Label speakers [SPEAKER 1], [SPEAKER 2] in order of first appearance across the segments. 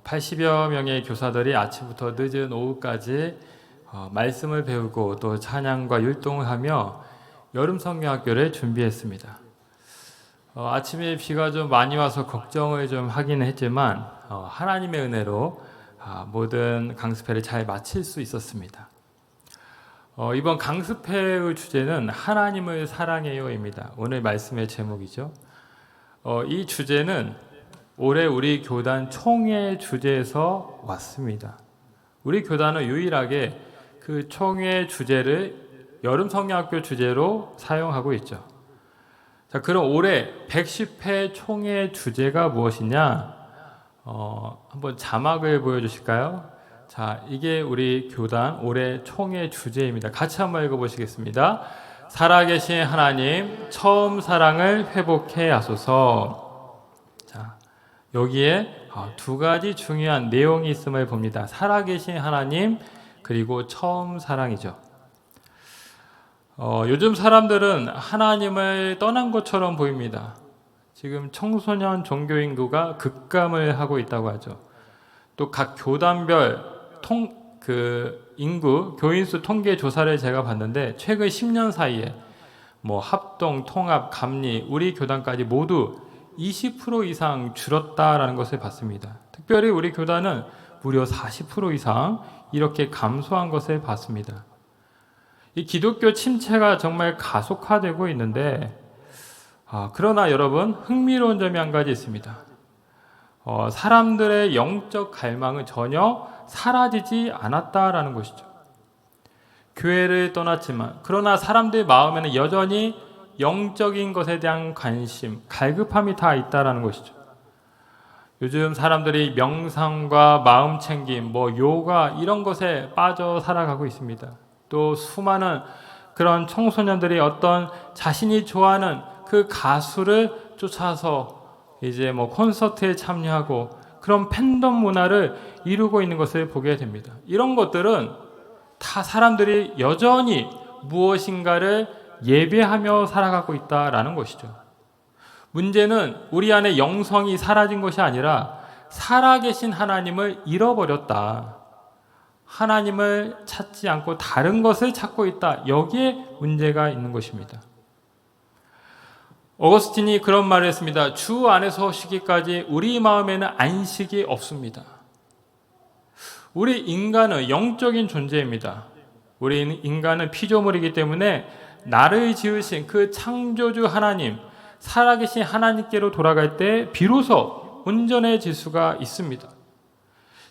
[SPEAKER 1] 80여 명의 교사들이 아침부터 늦은 오후까지 말씀을 배우고 또 찬양과 율동을 하며 여름 성경학교를 준비했습니다. 아침에 비가 좀 많이 와서 걱정을 좀 하긴 했지만 하나님의 은혜로 모든 강습회를 잘 마칠 수 있었습니다. 이번 강습회의 주제는 하나님을 사랑해요입니다. 오늘 말씀의 제목이죠. 이 주제는 올해 우리 교단 총회 주제에서 왔습니다. 우리 교단은 유일하게 그 총회 주제를 여름 성경학교 주제로 사용하고 있죠. 자, 그럼 올해 110회 총회 주제가 무엇이냐? 한번 자막을 보여주실까요? 자, 이게 우리 교단 올해 총회 주제입니다. 같이 한번 읽어보시겠습니다. 살아계신 하나님, 처음 사랑을 회복해 하소서. 자, 여기에 두 가지 중요한 내용이 있음을 봅니다. 살아계신 하나님, 그리고 처음 사랑이죠. 요즘 사람들은 하나님을 떠난 것처럼 보입니다. 지금 청소년 종교 인구가 급감을 하고 있다고 하죠. 또 각 교단별 인구, 교인수 통계 조사를 제가 봤는데 최근 10년 사이에 합동, 통합, 감리, 우리 교단까지 모두 20% 이상 줄었다라는 것을 봤습니다. 특별히 우리 교단은 무려 40% 이상 이렇게 감소한 것을 봤습니다. 이 기독교 침체가 정말 가속화되고 있는데 그러나 여러분 흥미로운 점이 한 가지 있습니다. 사람들의 영적 갈망은 전혀 사라지지 않았다라는 것이죠. 교회를 떠났지만 그러나 사람들의 마음에는 여전히 영적인 것에 대한 관심, 갈급함이 다 있다라는 것이죠. 요즘 사람들이 명상과 마음 챙김, 요가 이런 것에 빠져 살아가고 있습니다. 또 수많은 그런 청소년들이 어떤 자신이 좋아하는 그 가수를 쫓아서 이제 콘서트에 참여하고 그런 팬덤 문화를 이루고 있는 것을 보게 됩니다. 이런 것들은 다 사람들이 여전히 무엇인가를 예배하며 살아가고 있다라는 것이죠. 문제는 우리 안에 영성이 사라진 것이 아니라 살아계신 하나님을 잃어버렸다. 하나님을 찾지 않고 다른 것을 찾고 있다. 여기에 문제가 있는 것입니다. 어거스틴이 그런 말을 했습니다. 주 안에서 쉬기까지 우리 마음에는 안식이 없습니다. 우리 인간은 영적인 존재입니다. 우리 인간은 피조물이기 때문에 나를 지으신 그 창조주 하나님, 살아계신 하나님께로 돌아갈 때 비로소 온전해질 수가 있습니다.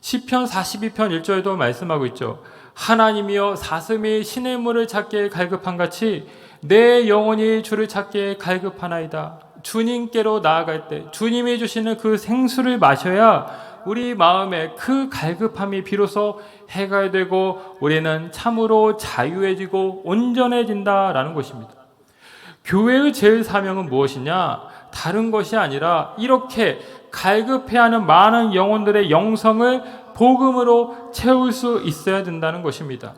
[SPEAKER 1] 시편 42편 1절도 말씀하고 있죠. 하나님이여 사슴이 시냇물을 찾기에 갈급한 같이 내 영혼이 주를 찾기에 갈급하나이다. 주님께로 나아갈 때 주님이 주시는 그 생수를 마셔야 우리 마음에 그 갈급함이 비로소 해결되고 우리는 참으로 자유해지고 온전해진다라는 것입니다. 교회의 제일 사명은 무엇이냐? 다른 것이 아니라 이렇게 갈급해하는 많은 영혼들의 영성을 복음으로 채울 수 있어야 된다는 것입니다.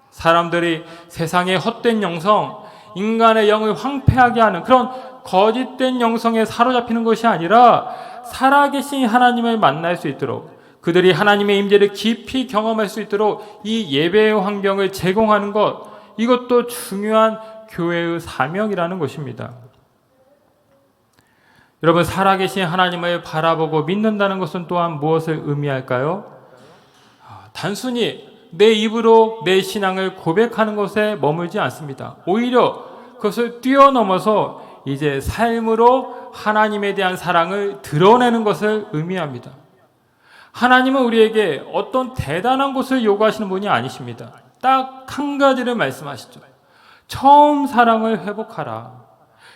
[SPEAKER 1] 사람들이 세상의 헛된 영성, 인간의 영을 황폐하게 하는 그런 거짓된 영성에 사로잡히는 것이 아니라 살아계신 하나님을 만날 수 있도록 그들이 하나님의 임재를 깊이 경험할 수 있도록 이 예배의 환경을 제공하는 것, 이것도 중요한 교회의 사명이라는 것입니다. 여러분, 살아계신 하나님을 바라보고 믿는다는 것은 또한 무엇을 의미할까요? 단순히 내 입으로 내 신앙을 고백하는 것에 머물지 않습니다. 오히려 그것을 뛰어넘어서 이제 삶으로 하나님에 대한 사랑을 드러내는 것을 의미합니다. 하나님은 우리에게 어떤 대단한 것을 요구하시는 분이 아니십니다. 딱 한 가지를 말씀하시죠. 처음 사랑을 회복하라.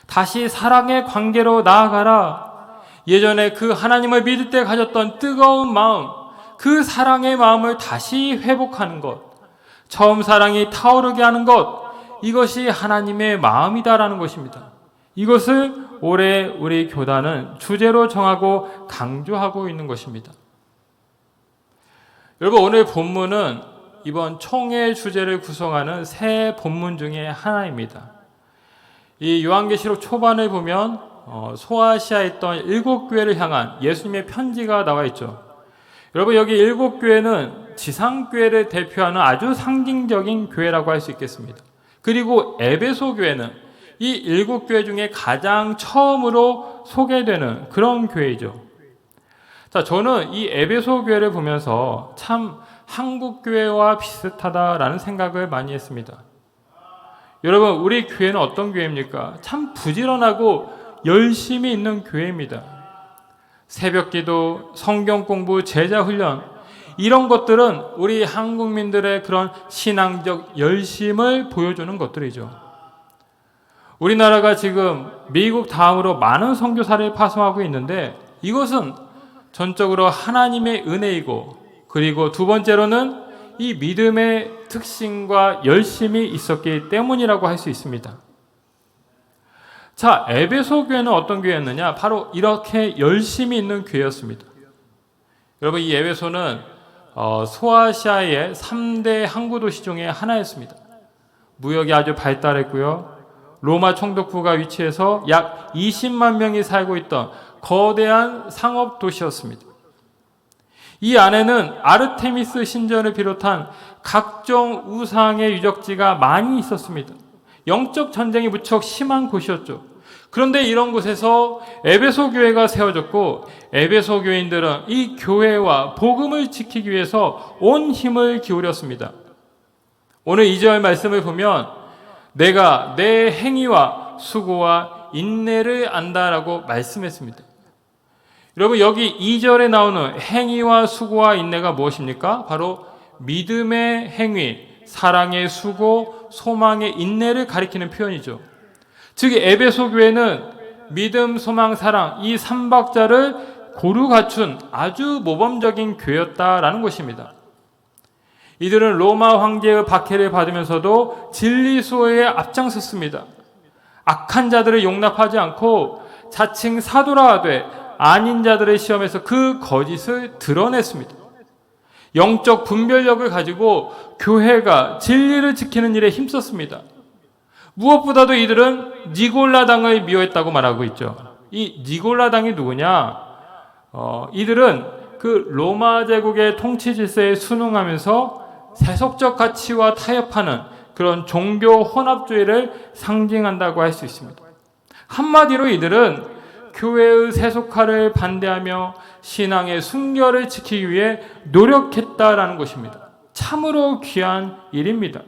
[SPEAKER 1] 다시 사랑의 관계로 나아가라. 예전에 그 하나님을 믿을 때 가졌던 뜨거운 마음, 그 사랑의 마음을 다시 회복하는 것, 처음 사랑이 타오르게 하는 것, 이것이 하나님의 마음이다라는 것입니다. 이것을 올해 우리 교단은 주제로 정하고 강조하고 있는 것입니다. 여러분, 오늘 본문은 이번 총회 주제를 구성하는 세 본문 중에 하나입니다. 이 요한계시록 초반을 보면 소아시아에 있던 7교회를 향한 예수님의 편지가 나와 있죠. 여러분, 여기 7교회는 지상교회를 대표하는 아주 상징적인 교회라고 할 수 있겠습니다. 그리고 에베소 교회는 이 7교회 중에 가장 처음으로 소개되는 그런 교회이죠. 자, 저는 이 에베소 교회를 보면서 참 한국 교회와 비슷하다라는 생각을 많이 했습니다. 여러분, 우리 교회는 어떤 교회입니까? 참 부지런하고 열심히 있는 교회입니다. 새벽기도, 성경 공부, 제자 훈련, 이런 것들은 우리 한국민들의 그런 신앙적 열심을 보여주는 것들이죠. 우리나라가 지금 미국 다음으로 많은 선교사를 파송하고 있는데, 이것은 전적으로 하나님의 은혜이고, 그리고 두 번째로는 이 믿음의 특징과 열심이 있었기 때문이라고 할 수 있습니다. 자, 에베소 교회는 어떤 교회였느냐? 바로 이렇게 열심히 있는 교회였습니다. 여러분, 이 에베소는 소아시아의 3대 항구 도시 중에 하나였습니다. 무역이 아주 발달했고요. 로마 총독부가 위치해서 약 20만 명이 살고 있던 거대한 상업 도시였습니다. 이 안에는 아르테미스 신전을 비롯한 각종 우상의 유적지가 많이 있었습니다. 영적 전쟁이 무척 심한 곳이었죠. 그런데 이런 곳에서 에베소 교회가 세워졌고, 에베소 교인들은 이 교회와 복음을 지키기 위해서 온 힘을 기울였습니다. 오늘 2절 말씀을 보면 내가 내 행위와 수고와 인내를 안다라고 말씀했습니다. 여러분, 여기 2절에 나오는 행위와 수고와 인내가 무엇입니까? 바로 믿음의 행위, 사랑의 수고, 소망의 인내를 가리키는 표현이죠. 즉, 에베소 교회는 믿음, 소망, 사랑, 이 3박자를 고루 갖춘 아주 모범적인 교회였다라는 것입니다. 이들은 로마 황제의 박해를 받으면서도 진리 수호에 앞장섰습니다. 악한 자들을 용납하지 않고 자칭 사도라 하되 아닌 자들의 시험에서 그 거짓을 드러냈습니다. 영적 분별력을 가지고 교회가 진리를 지키는 일에 힘썼습니다. 무엇보다도 이들은 니골라당을 미워했다고 말하고 있죠. 이 니골라당이 누구냐? 이들은 그 로마 제국의 통치 질서에 순응하면서 세속적 가치와 타협하는 그런 종교 혼합주의를 상징한다고 할 수 있습니다. 한마디로 이들은 교회의 세속화를 반대하며 신앙의 순결을 지키기 위해 노력했다라는 것입니다. 참으로 귀한 일입니다.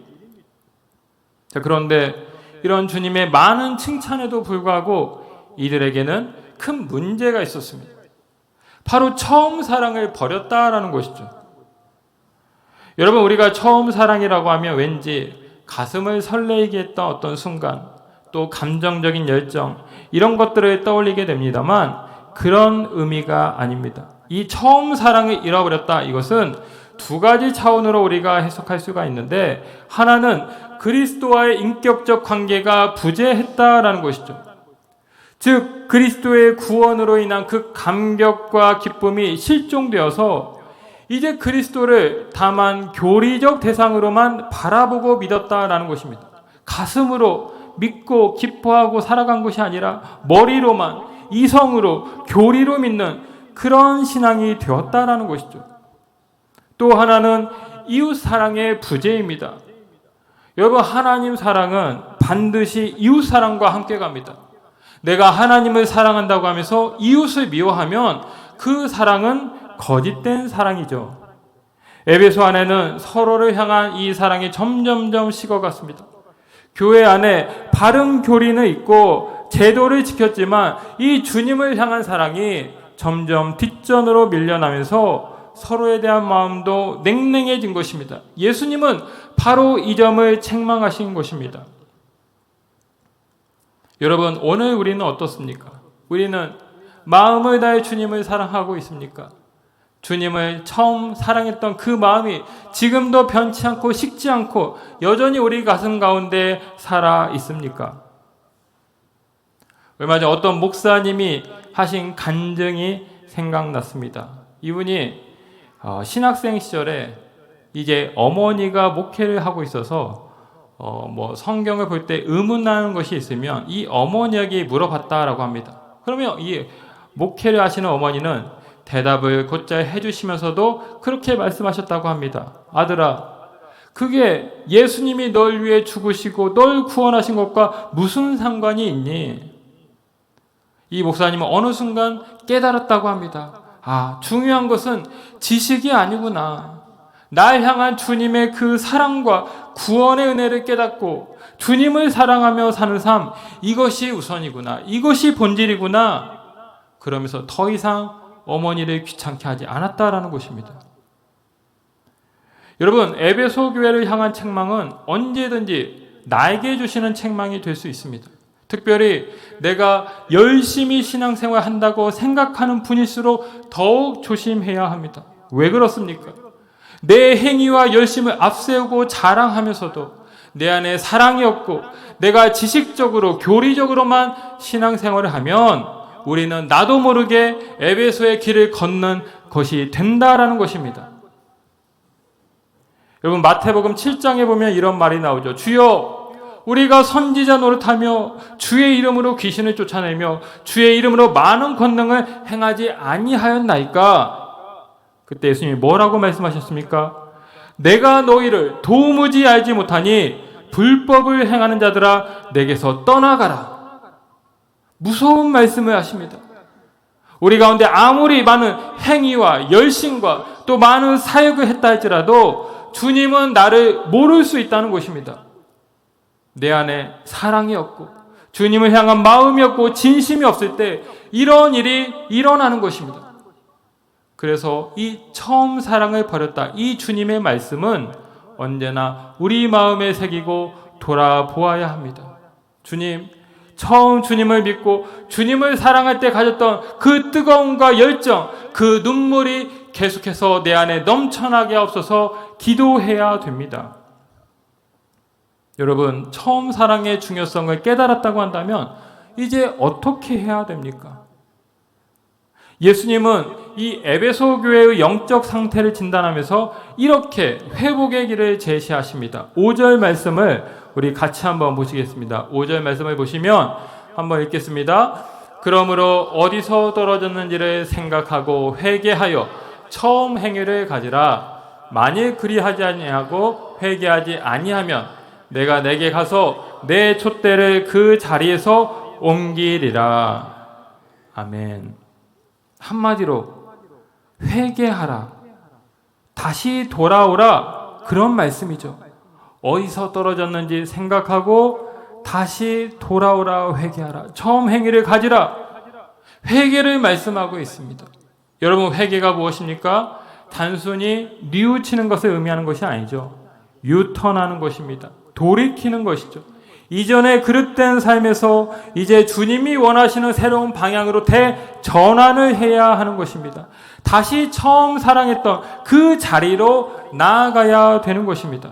[SPEAKER 1] 자, 그런데 이런 주님의 많은 칭찬에도 불구하고 이들에게는 큰 문제가 있었습니다. 바로 처음 사랑을 버렸다라는 것이죠. 여러분, 우리가 처음 사랑이라고 하면 왠지 가슴을 설레게 했던 어떤 순간, 또 감정적인 열정, 이런 것들을 떠올리게 됩니다만 그런 의미가 아닙니다. 이 처음 사랑을 잃어버렸다, 이것은 두 가지 차원으로 우리가 해석할 수가 있는데, 하나는 그리스도와의 인격적 관계가 부재했다라는 것이죠. 즉, 그리스도의 구원으로 인한 그 감격과 기쁨이 실종되어서 이제 그리스도를 다만 교리적 대상으로만 바라보고 믿었다라는 것입니다. 가슴으로 믿고 기뻐하고 살아간 것이 아니라 머리로만, 이성으로, 교리로 믿는 그런 신앙이 되었다라는 것이죠. 또 하나는 이웃 사랑의 부재입니다. 여러분, 하나님 사랑은 반드시 이웃 사랑과 함께 갑니다. 내가 하나님을 사랑한다고 하면서 이웃을 미워하면 그 사랑은 거짓된 사랑이죠. 에베소 안에는 서로를 향한 이 사랑이 점점점 식어갔습니다. 교회 안에 바른 교리는 있고 제도를 지켰지만 이 주님을 향한 사랑이 점점 뒷전으로 밀려나면서 서로에 대한 마음도 냉랭해진 것입니다. 예수님은 바로 이 점을 책망하신 것입니다. 여러분, 오늘 우리는 어떻습니까? 우리는 마음을 다해 주님을 사랑하고 있습니까? 주님을 처음 사랑했던 그 마음이 지금도 변치 않고 식지 않고 여전히 우리 가슴 가운데 살아 있습니까? 얼마 전 어떤 목사님이 하신 간증이 생각났습니다. 이분이 신학생 시절에 이제 어머니가 목회를 하고 있어서 성경을 볼 때 의문나는 것이 있으면 이 어머니에게 물어봤다라고 합니다. 그러면 이 목회를 하시는 어머니는 대답을 곧잘 해주시면서도 그렇게 말씀하셨다고 합니다. 아들아, 그게 예수님이 널 위해 죽으시고 널 구원하신 것과 무슨 상관이 있니? 이 목사님은 어느 순간 깨달았다고 합니다. 아, 중요한 것은 지식이 아니구나. 날 향한 주님의 그 사랑과 구원의 은혜를 깨닫고 주님을 사랑하며 사는 삶, 이것이 우선이구나. 이것이 본질이구나. 그러면서 더 이상 어머니를 귀찮게 하지 않았다라는 것입니다. 여러분, 에베소 교회를 향한 책망은 언제든지 나에게 주시는 책망이 될 수 있습니다. 특별히 내가 열심히 신앙생활 한다고 생각하는 분일수록 더욱 조심해야 합니다. 왜 그렇습니까? 내 행위와 열심을 앞세우고 자랑하면서도 내 안에 사랑이 없고 내가 지식적으로 교리적으로만 신앙생활을 하면 우리는 나도 모르게 에베소의 길을 걷는 것이 된다라는 것입니다. 여러분, 마태복음 7장에 보면 이런 말이 나오죠. 주여, 우리가 선지자 노릇하며 주의 이름으로 귀신을 쫓아내며 주의 이름으로 많은 권능을 행하지 아니하였나이까? 그때 예수님이 뭐라고 말씀하셨습니까? 내가 너희를 도무지 알지 못하니 불법을 행하는 자들아 내게서 떠나가라. 무서운 말씀을 하십니다. 우리 가운데 아무리 많은 행위와 열심과 또 많은 사역을 했다 할지라도 주님은 나를 모를 수 있다는 것입니다. 내 안에 사랑이 없고 주님을 향한 마음이 없고 진심이 없을 때 이런 일이 일어나는 것입니다. 그래서 이 처음 사랑을 버렸다, 이 주님의 말씀은 언제나 우리 마음에 새기고 돌아보아야 합니다. 주님, 처음 주님을 믿고 주님을 사랑할 때 가졌던 그 뜨거움과 열정, 그 눈물이 계속해서 내 안에 넘쳐나게 하옵소서 기도해야 됩니다. 여러분, 처음 사랑의 중요성을 깨달았다고 한다면 이제 어떻게 해야 됩니까? 예수님은 이 에베소 교회의 영적 상태를 진단하면서 이렇게 회복의 길을 제시하십니다. 5절 말씀을 우리 같이 한번 보시겠습니다. 5절 말씀을 보시면 한번 읽겠습니다. 그러므로 어디서 떨어졌는지를 생각하고 회개하여 처음 행위를 가지라. 만일 그리하지 아니하고 회개하지 아니하면 내가 내게 가서 내 촛대를 그 자리에서 옮기리라. 아멘. 한마디로 회개하라, 다시 돌아오라, 그런 말씀이죠. 어디서 떨어졌는지 생각하고 다시 돌아오라, 회개하라, 처음 행위를 가지라. 회개를 말씀하고 있습니다. 여러분, 회개가 무엇입니까? 단순히 뉘우치는 것을 의미하는 것이 아니죠. 유턴하는 것입니다. 돌이키는 것이죠. 이전에 그릇된 삶에서 이제 주님이 원하시는 새로운 방향으로 대전환을 해야 하는 것입니다. 다시 처음 사랑했던 그 자리로 나아가야 되는 것입니다.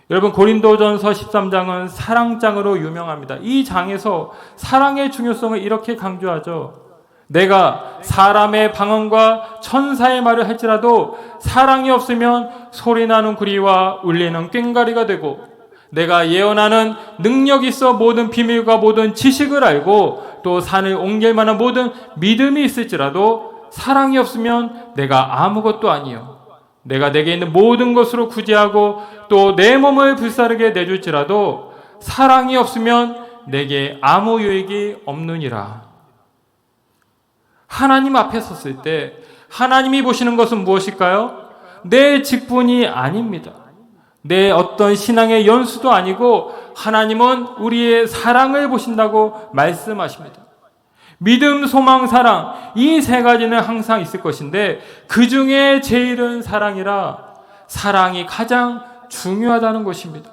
[SPEAKER 1] 여러분, 고린도전서 13장은 사랑장으로 유명합니다. 이 장에서 사랑의 중요성을 이렇게 강조하죠. 내가 사람의 방언과 천사의 말을 할지라도 사랑이 없으면 소리나는 구리와 울리는 꽹과리가 되고, 내가 예언하는 능력이 있어 모든 비밀과 모든 지식을 알고 또 산을 옮길 만한 모든 믿음이 있을지라도 사랑이 없으면 내가 아무것도 아니요. 내가 내게 있는 모든 것으로 구제하고 또 내 몸을 불사르게 내줄지라도 사랑이 없으면 내게 아무 유익이 없느니라. 하나님 앞에 섰을 때 하나님이 보시는 것은 무엇일까요? 내 직분이 아닙니다. 내 어떤 신앙의 연수도 아니고 하나님은 우리의 사랑을 보신다고 말씀하십니다. 믿음, 소망, 사랑, 이 세 가지는 항상 있을 것인데 그 중에 제일은 사랑이라 사랑이 가장 중요하다는 것입니다.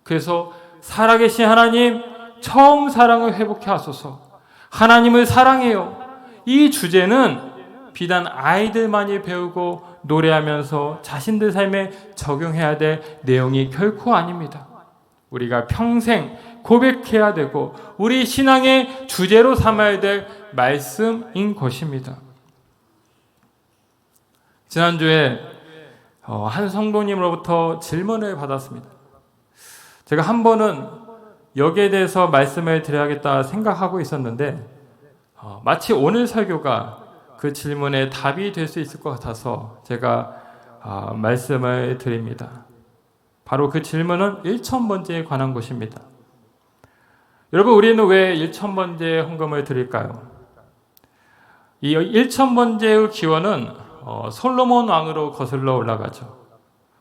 [SPEAKER 1] 그래서 살아계신 하나님, 처음 사랑을 회복해 하소서. 하나님을 사랑해요. 이 주제는 비단 아이들만이 배우고 노래하면서 자신들 삶에 적용해야 될 내용이 결코 아닙니다. 우리가 평생 고백해야 되고 우리 신앙의 주제로 삼아야 될 말씀인 것입니다. 지난주에 한 성도님으로부터 질문을 받았습니다. 제가 한 번은 여기에 대해서 말씀을 드려야겠다 생각하고 있었는데 마치 오늘 설교가 그 질문에 답이 될 수 있을 것 같아서 제가 말씀을 드립니다. 바로 그 질문은 1,000번제에 관한 것입니다. 여러분, 우리는 왜 1,000번제 헌금을 드릴까요? 이 1,000번제의 기원은 솔로몬 왕으로 거슬러 올라가죠.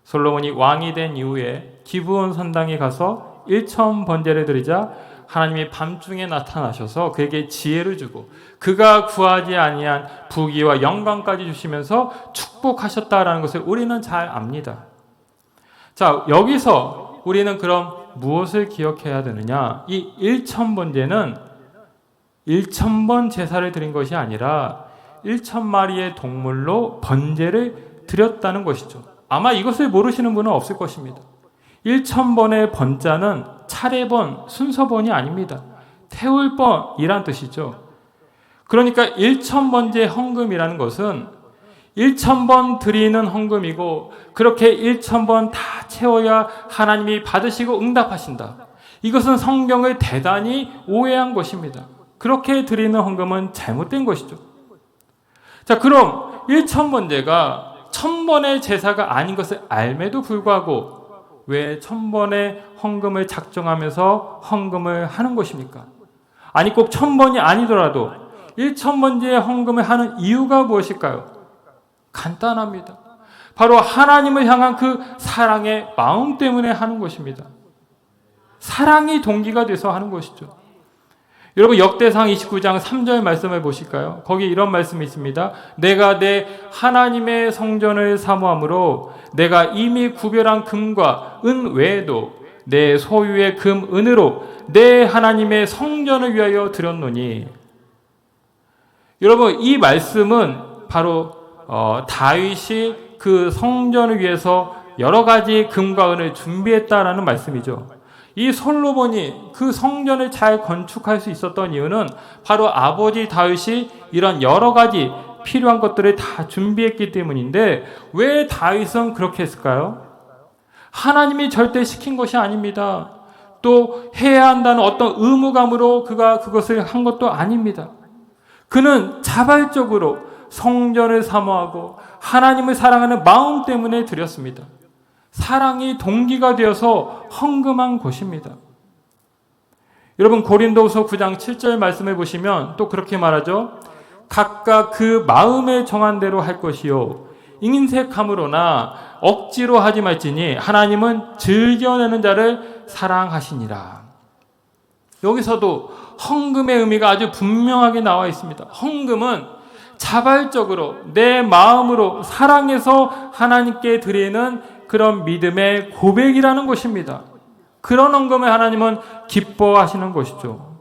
[SPEAKER 1] 솔로몬이 왕이 된 이후에 기브온 선당에 가서 1,000번제를 드리자 하나님이 밤중에 나타나셔서 그에게 지혜를 주고 그가 구하지 아니한 부귀와 영광까지 주시면서 축복하셨다라는 것을 우리는 잘 압니다. 자, 여기서 우리는 그럼 무엇을 기억해야 되느냐? 이 1,000번제는 1,000번 제사를 드린 것이 아니라 1,000마리의 동물로 번제를 드렸다는 것이죠. 아마 이것을 모르시는 분은 없을 것입니다. 1,000번의 번자는 차례번, 순서번이 아닙니다. 태울번이란 뜻이죠. 그러니까 1,000번제 헌금이라는 것은 1,000번 드리는 헌금이고 그렇게 1,000번 다 채워야 하나님이 받으시고 응답하신다. 이것은 성경을 대단히 오해한 것입니다. 그렇게 드리는 헌금은 잘못된 것이죠. 자, 그럼 1,000번제가 1,000번의 제사가 아닌 것을 알매도 불구하고 왜 1,000번의 헌금을 작정하면서 헌금을 하는 것입니까? 아니, 꼭 1,000번이 아니더라도 1,000번제의 헌금을 하는 이유가 무엇일까요? 간단합니다. 바로 하나님을 향한 그 사랑의 마음 때문에 하는 것입니다. 사랑이 동기가 돼서 하는 것이죠. 여러분, 역대상 29장 3절 말씀을 보실까요? 거기 이런 말씀이 있습니다. 내가 내 하나님의 성전을 사모함으로 내가 이미 구별한 금과 은 외에도 내 소유의 금, 은으로 내 하나님의 성전을 위하여 드렸노니. 여러분, 이 말씀은 바로 다윗이 그 성전을 위해서 여러 가지 금과 은을 준비했다라는 말씀이죠. 이 솔로몬이 그 성전을 잘 건축할 수 있었던 이유는 바로 아버지 다윗이 이런 여러 가지 필요한 것들을 다 준비했기 때문인데 왜 다윗은 그렇게 했을까요? 하나님이 절대 시킨 것이 아닙니다. 또 해야 한다는 어떤 의무감으로 그가 그것을 한 것도 아닙니다. 그는 자발적으로 성전을 사모하고 하나님을 사랑하는 마음 때문에 드렸습니다. 사랑이 동기가 되어서 헌금한 것입니다. 여러분, 고린도후서 9장 7절 말씀을 보시면 또 그렇게 말하죠. 각각 그 마음에 정한 대로 할 것이요 인색함으로나 억지로 하지 말지니 하나님은 즐겨내는 자를 사랑하시니라. 여기서도 헌금의 의미가 아주 분명하게 나와 있습니다. 헌금은 자발적으로 내 마음으로 사랑해서 하나님께 드리는 그런 믿음의 고백이라는 것입니다. 그런 헌금을 하나님은 기뻐하시는 것이죠.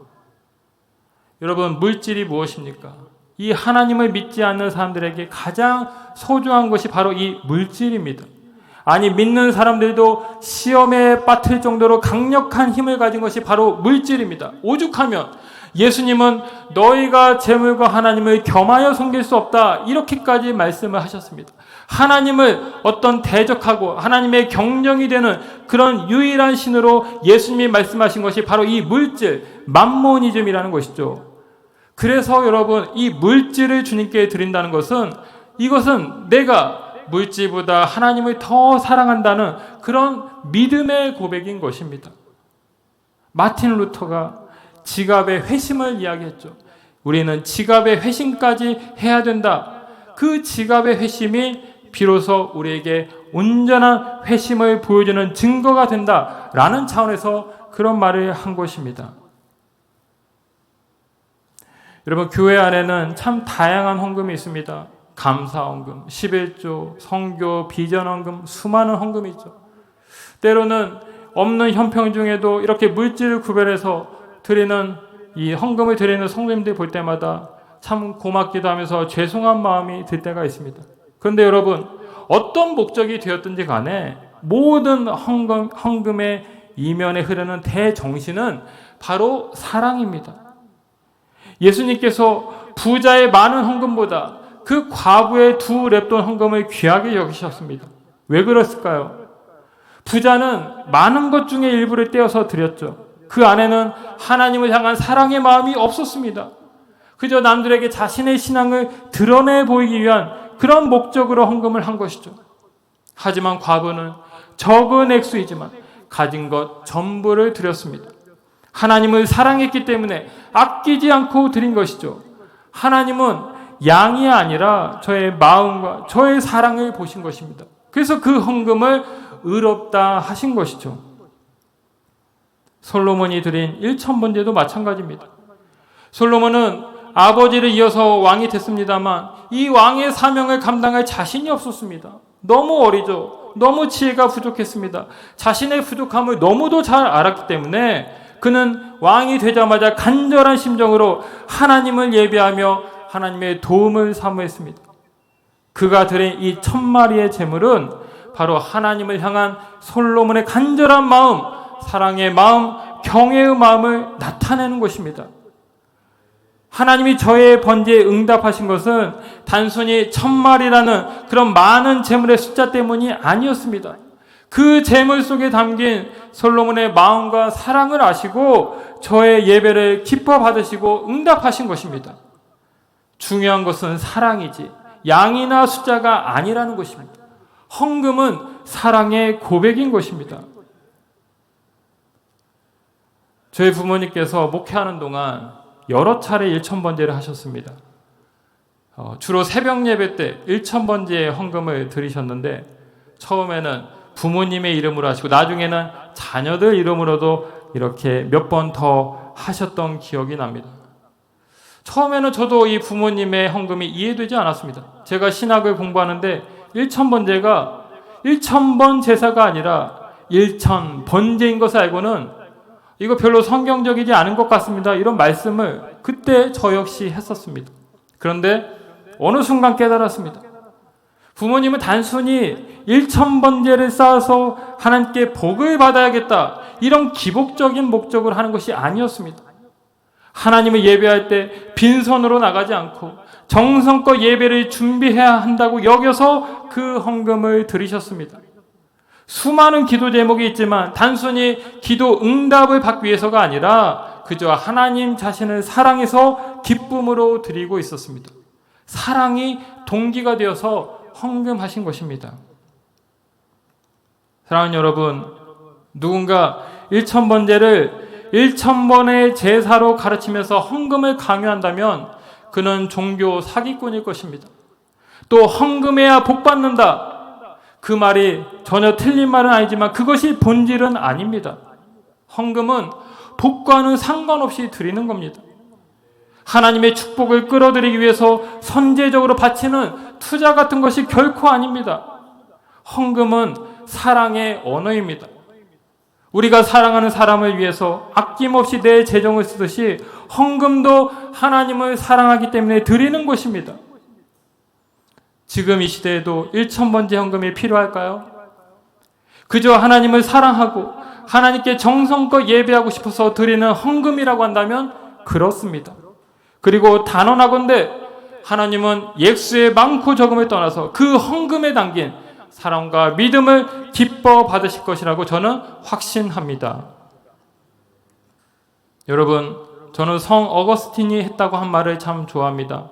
[SPEAKER 1] 여러분, 물질이 무엇입니까? 이 하나님을 믿지 않는 사람들에게 가장 소중한 것이 바로 이 물질입니다. 아니, 믿는 사람들도 시험에 빠뜨릴 정도로 강력한 힘을 가진 것이 바로 물질입니다. 오죽하면 예수님은 너희가 재물과 하나님을 겸하여 섬길 수 없다, 이렇게까지 말씀을 하셨습니다. 하나님을 어떤 대적하고 하나님의 경령이 되는 그런 유일한 신으로 예수님이 말씀하신 것이 바로 이 물질, 맘모니즘이라는 것이죠. 그래서 여러분, 이 물질을 주님께 드린다는 것은 이것은 내가 물질보다 하나님을 더 사랑한다는 그런 믿음의 고백인 것입니다. 마틴 루터가 지갑의 회심을 이야기했죠. 우리는 지갑의 회심까지 해야 된다. 그 지갑의 회심이 비로소 우리에게 온전한 회심을 보여주는 증거가 된다라는 차원에서 그런 말을 한 것입니다. 여러분, 교회 안에는 참 다양한 헌금이 있습니다. 감사헌금, 11조, 성교, 비전헌금, 수많은 헌금이 있죠. 때로는 없는 형편 중에도 이렇게 물질을 구별해서 드리는 이 헌금을 드리는 성도님들 볼 때마다 참 고맙기도 하면서 죄송한 마음이 들 때가 있습니다. 그런데 여러분, 어떤 목적이 되었든지 간에 모든 헌금의 이면에 흐르는 대정신은 바로 사랑입니다. 예수님께서 부자의 많은 헌금보다 그 과부의 2렙돈 헌금을 귀하게 여기셨습니다. 왜 그랬을까요? 부자는 많은 것 중에 일부를 떼어서 드렸죠. 그 안에는 하나님을 향한 사랑의 마음이 없었습니다. 그저 남들에게 자신의 신앙을 드러내 보이기 위한 그런 목적으로 헌금을 한 것이죠. 하지만 과부는 적은 액수이지만 가진 것 전부를 드렸습니다. 하나님을 사랑했기 때문에 아끼지 않고 드린 것이죠. 하나님은 양이 아니라 저의 마음과 저의 사랑을 보신 것입니다. 그래서 그 헌금을 의롭다 하신 것이죠. 솔로몬이 드린 1,000번제도 마찬가지입니다. 솔로몬은 아버지를 이어서 왕이 됐습니다만 이 왕의 사명을 감당할 자신이 없었습니다. 너무 어리죠. 너무 지혜가 부족했습니다. 자신의 부족함을 너무도 잘 알았기 때문에 그는 왕이 되자마자 간절한 심정으로 하나님을 예배하며 하나님의 도움을 사모했습니다. 그가 드린 이 1,000마리의 제물은 바로 하나님을 향한 솔로몬의 간절한 마음, 사랑의 마음, 경외의 마음을 나타내는 것입니다. 하나님이 저의 번제에 응답하신 것은 단순히 1,000마리라는 그런 많은 제물의 숫자 때문이 아니었습니다. 그 제물 속에 담긴 솔로몬의 마음과 사랑을 아시고 저의 예배를 기뻐 받으시고 응답하신 것입니다. 중요한 것은 사랑이지 양이나 숫자가 아니라는 것입니다. 헌금은 사랑의 고백인 것입니다. 저희 부모님께서 목회하는 동안 여러 차례 1,000번제를 하셨습니다. 주로 새벽 예배 때 1,000번제의 헌금을 드리셨는데 처음에는 부모님의 이름으로 하시고 나중에는 자녀들 이름으로도 이렇게 몇 번 더 하셨던 기억이 납니다. 처음에는 저도 이 부모님의 헌금이 이해되지 않았습니다. 제가 신학을 공부하는데 1,000번제가 1,000번 제사가 아니라 1,000번제인 것을 알고는 이거 별로 성경적이지 않은 것 같습니다. 이런 말씀을 그때 저 역시 했었습니다. 그런데 어느 순간 깨달았습니다. 부모님은 단순히 1,000번제를 쌓아서 하나님께 복을 받아야겠다 이런 기복적인 목적으로 하는 것이 아니었습니다. 하나님을 예배할 때 빈손으로 나가지 않고 정성껏 예배를 준비해야 한다고 여겨서 그 헌금을 드리셨습니다. 수많은 기도 제목이 있지만 단순히 기도 응답을 받기 위해서가 아니라 그저 하나님 자신을 사랑해서 기쁨으로 드리고 있었습니다. 사랑이 동기가 되어서 헌금하신 것입니다. 사랑하는 여러분, 누군가 1,000번제를 1,000번의 제사로 가르치면서 헌금을 강요한다면 그는 종교 사기꾼일 것입니다. 또 헌금해야 복 받는다. 그 말이 전혀 틀린 말은 아니지만 그것이 본질은 아닙니다. 헌금은 복과는 상관없이 드리는 겁니다. 하나님의 축복을 끌어들이기 위해서 선제적으로 바치는 투자 같은 것이 결코 아닙니다. 헌금은 사랑의 언어입니다. 우리가 사랑하는 사람을 위해서 아낌없이 내 재정을 쓰듯이 헌금도 하나님을 사랑하기 때문에 드리는 것입니다. 지금 이 시대에도 1,000번제 헌금이 필요할까요? 그저 하나님을 사랑하고 하나님께 정성껏 예배하고 싶어서 드리는 헌금이라고 한다면 그렇습니다. 그리고 단언하건대 하나님은 액수의 많고 적음을 떠나서 그 헌금에 담긴 사랑과 믿음을 기뻐 받으실 것이라고 저는 확신합니다. 여러분, 저는 성 어거스틴이 했다고 한 말을 참 좋아합니다.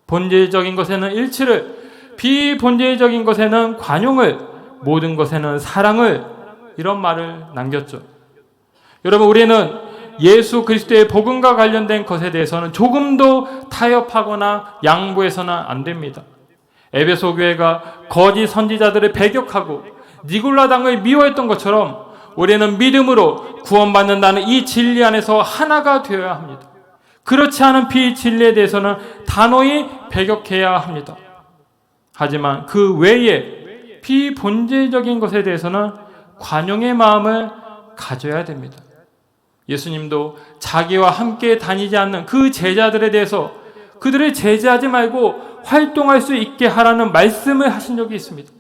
[SPEAKER 1] 본질적인 것에는 일치를, 비본질적인 것에는 관용을, 모든 것에는 사랑을, 이런 말을 남겼죠. 여러분, 우리는 예수 그리스도의 복음과 관련된 것에 대해서는 조금도 타협하거나 양보해서는 안 됩니다. 에베소 교회가 거짓 선지자들을 배격하고 니골라당을 미워했던 것처럼 우리는 믿음으로 구원받는다는 이 진리 안에서 하나가 되어야 합니다. 그렇지 않은 비진리에 대해서는 단호히 배격해야 합니다. 하지만 그 외에 비본질적인 것에 대해서는 관용의 마음을 가져야 됩니다. 예수님도 자기와 함께 다니지 않는 그 제자들에 대해서 그들을 제재하지 말고 활동할 수 있게 하라는 말씀을 하신 적이 있습니다.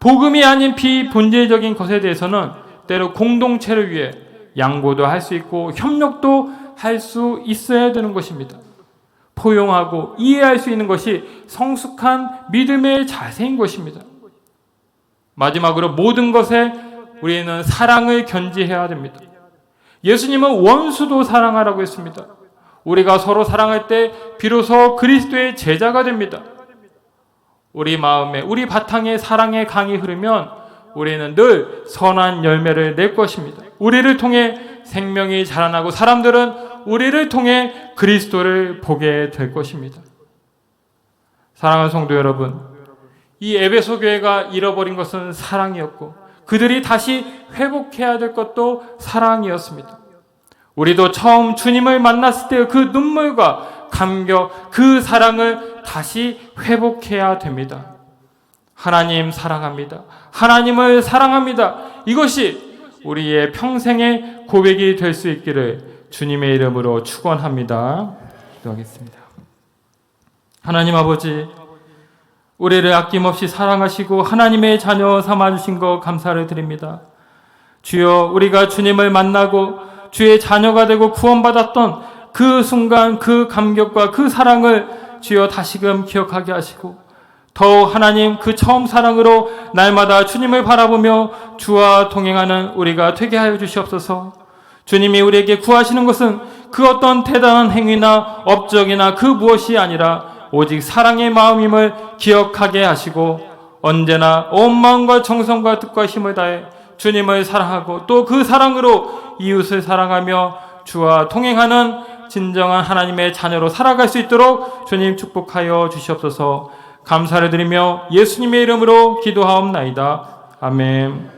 [SPEAKER 1] 복음이 아닌 비본질적인 것에 대해서는 때로 공동체를 위해 양보도 할 수 있고 협력도 할 수 있어야 되는 것입니다. 포용하고 이해할 수 있는 것이 성숙한 믿음의 자세인 것입니다. 마지막으로 모든 것에 우리는 사랑을 견지해야 됩니다. 예수님은 원수도 사랑하라고 했습니다. 우리가 서로 사랑할 때 비로소 그리스도의 제자가 됩니다. 우리 마음에, 우리 바탕에 사랑의 강이 흐르면 우리는 늘 선한 열매를 낼 것입니다. 우리를 통해 생명이 자라나고 사람들은 우리를 통해 그리스도를 보게 될 것입니다. 사랑하는 성도 여러분, 이 에베소 교회가 잃어버린 것은 사랑이었고 그들이 다시 회복해야 될 것도 사랑이었습니다. 우리도 처음 주님을 만났을 때의 그 눈물과 감격, 그 사랑을 다시 회복해야 됩니다. 하나님 사랑합니다. 하나님을 사랑합니다. 이것이 우리의 평생의 고백이 될 수 있기를 주님의 이름으로 축원합니다. 기도하겠습니다. 하나님 아버지, 우리를 아낌없이 사랑하시고 하나님의 자녀 삼아주신 것 감사를 드립니다. 주여, 우리가 주님을 만나고 주의 자녀가 되고 구원받았던 그 순간 그 감격과 그 사랑을 주여 다시금 기억하게 하시고 더욱 하나님 그 처음 사랑으로 날마다 주님을 바라보며 주와 동행하는 우리가 되게 하여 주시옵소서. 주님이 우리에게 구하시는 것은 그 어떤 대단한 행위나 업적이나 그 무엇이 아니라 오직 사랑의 마음임을 기억하게 하시고 언제나 온 마음과 정성과 뜻과 힘을 다해 주님을 사랑하고 또 그 사랑으로 이웃을 사랑하며 주와 동행하는 진정한 하나님의 자녀로 살아갈 수 있도록 주님 축복하여 주시옵소서. 감사를 드리며 예수님의 이름으로 기도하옵나이다. 아멘.